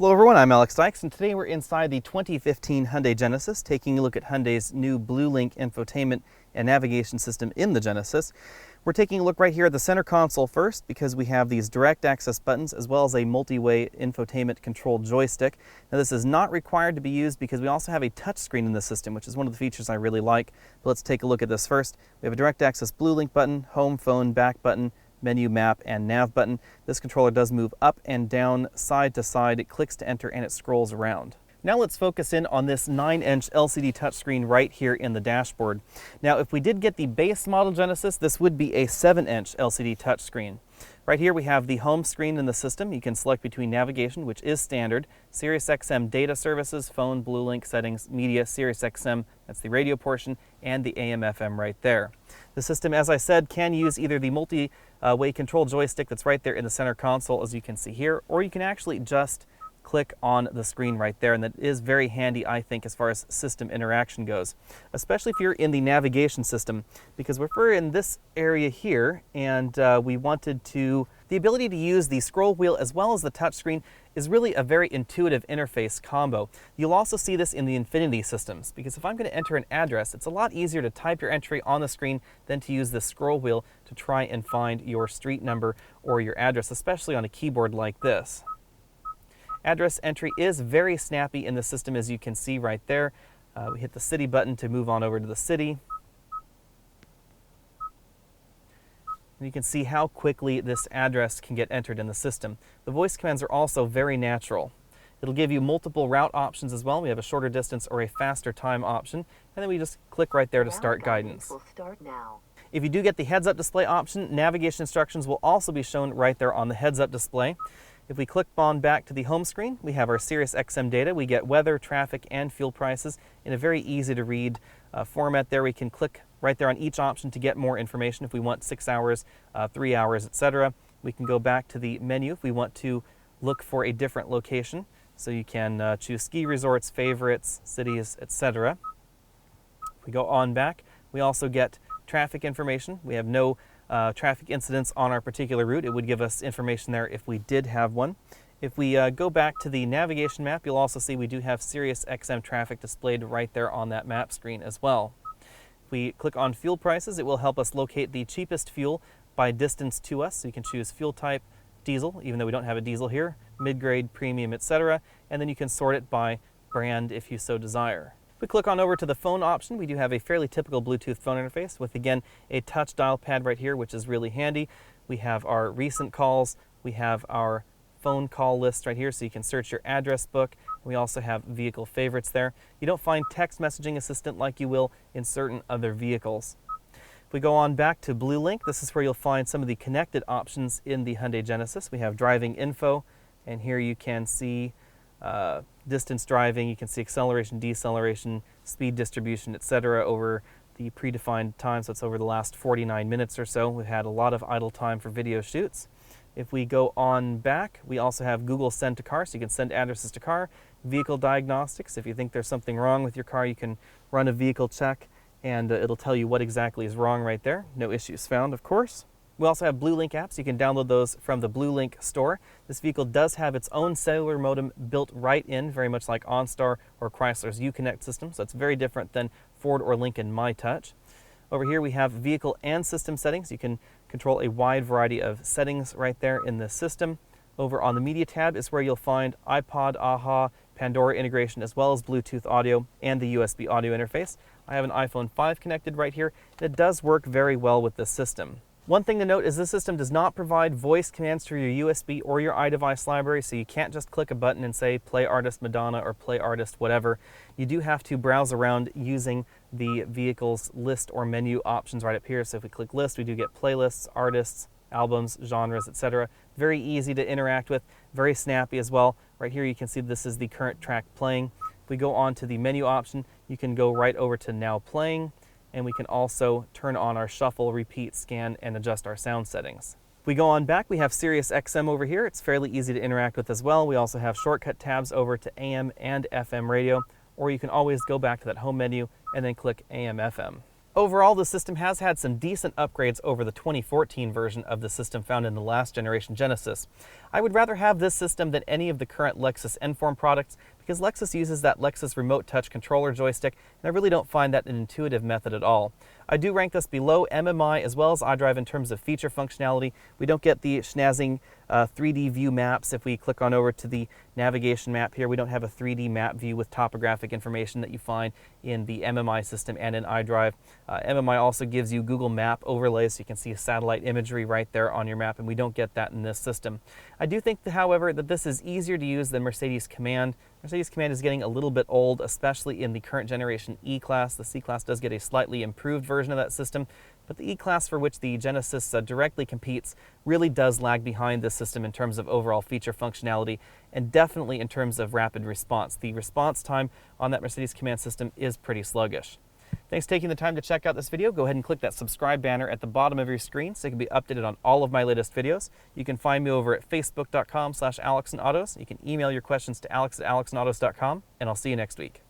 Hello everyone, I'm Alex Dykes, and today we're inside the 2015 Hyundai Genesis, taking a look at Hyundai's new BlueLink infotainment and navigation system in the Genesis. We're taking a look right here at the center console first because we have these direct access buttons as well as a multi-way infotainment control joystick. Now this is not required to be used because we also have a touchscreen in the system, which is one of the features I really like. But let's take a look at this first. We have a direct access BlueLink button, home, phone, back button, menu, map, and nav button. This controller does move up and down, side to side. It clicks to enter and it scrolls around. Now let's focus in on this 9-inch LCD touchscreen right here in the dashboard. Now if we did get the base model Genesis, this would be a 7-inch LCD touchscreen. Right here we have the home screen in the system. You can select between navigation, which is standard, Sirius Xm Data services, phone, BlueLink settings, media, Sirius Xm, that's the radio portion, and the AM/FM right there. The system, as I said, can use either the multi-way control joystick that's right there in the center console, as you can see here, or you can actually just click on the screen right there, and that is very handy, I think, as far as system interaction goes, especially if you're in the navigation system, because if we're in this area here and we wanted to, the ability to use the scroll wheel as well as the touchscreen is really a very intuitive interface combo. You'll also see this in the Infinity systems, because if I'm going to enter an address, it's a lot easier to type your entry on the screen than to use the scroll wheel to try and find your street number or your address, especially on a keyboard like this. Address entry is very snappy in the system, as you can see right there. We hit the city button to move on over to the city. And you can see how quickly this address can get entered in the system. The voice commands are also very natural. It'll give you multiple route options as well. We have a shorter distance or a faster time option, and then we just click right there to start guidance. Will start now. If you do get the heads-up display option, navigation instructions will also be shown right there on the heads-up display. If we click on back to the home screen, we have our Sirius Xm Data. We get weather, traffic, and fuel prices in a very easy to read format there. We can click right there on each option to get more information if we want 6 hours, 3 hours, etc. We can go back to the menu if we want to look for a different location. So you can choose ski resorts, favorites, cities, etc. If we go on back, we also get traffic information. We have no traffic incidents on our particular route. It would give us information there if we did have one. If we go back to the navigation map, you'll also see we do have Sirius Xm traffic displayed right there on that map screen as well. If we click on fuel prices, it will help us locate the cheapest fuel by distance to us. So you can choose fuel type, diesel, even though we don't have a diesel here, mid-grade, premium, etc. And then you can sort it by brand if you so desire. If we click on over to the phone option, we do have a fairly typical Bluetooth phone interface with, again, a touch dial pad right here, which is really handy. We have our recent calls. We have our phone call list right here, so you can search your address book. We also have vehicle favorites there. You don't find text messaging assistant like you will in certain other vehicles. If we go on back to BlueLink, this is where you'll find some of the connected options in the Hyundai Genesis. We have driving info, and here you can see distance driving, you can see acceleration, deceleration, speed distribution, etc. over the predefined time, so it's over the last 49 minutes or so. We've had a lot of idle time for video shoots. If we go on back, we also have Google Send to Car, so you can send addresses to car. Vehicle diagnostics, if you think there's something wrong with your car, you can run a vehicle check and it'll tell you what exactly is wrong right there. No issues found, of course. We also have BlueLink apps. You can download those from the BlueLink store. This vehicle does have its own cellular modem built right in, very much like OnStar or Chrysler's Uconnect system, so it's very different than Ford or Lincoln MyTouch. Over here we have vehicle and system settings. You can control a wide variety of settings right there in this system. Over on the media tab is where you'll find iPod, AHA, Pandora integration, as well as Bluetooth audio and the USB audio interface. I have an iPhone 5 connected right here, and it does work very well with this system. One thing to note is this system does not provide voice commands through your USB or your iDevice library, so you can't just click a button and say play artist Madonna or play artist whatever. You do have to browse around using the vehicle's list or menu options right up here. So if we click list, we do get playlists, artists, albums, genres, etc. Very easy to interact with, very snappy as well. Right here you can see this is the current track playing. If we go on to the menu option, you can go right over to now playing, and we can also turn on our shuffle, repeat, scan, and adjust our sound settings. If we go on back, we have Sirius XM over here. It's fairly easy to interact with as well. We also have shortcut tabs over to AM and FM radio, or you can always go back to that home menu and then click AM/FM. Overall, the system has had some decent upgrades over the 2014 version of the system found in the last generation Genesis. I would rather have this system than any of the current Lexus Enform products because Lexus uses that Lexus Remote Touch Controller joystick, and I really don't find that an intuitive method at all. I do rank this below MMI as well as iDrive in terms of feature functionality. We don't get the schnazzing 3D view maps. If we click on over to the navigation map here, we don't have a 3D map view with topographic information that you find in the MMI system and in iDrive. MMI also gives you Google Map overlays, so you can see satellite imagery right there on your map, and we don't get that in this system. I do think, however, that this is easier to use than Mercedes Command. Mercedes Command is getting a little bit old, especially in the current generation E-Class. The C-Class does get a slightly improved version of that system, but the E-Class, for which the Genesis directly competes, really does lag behind this system in terms of overall feature functionality and definitely in terms of rapid response. The response time on that Mercedes Command system is pretty sluggish. Thanks for taking the time to check out this video. Go ahead and click that subscribe banner at the bottom of your screen so you can be updated on all of my latest videos. You can find me over at facebook.com/AlexandAutos. You can email your questions to alex@alexandautos.com, and I'll see you next week.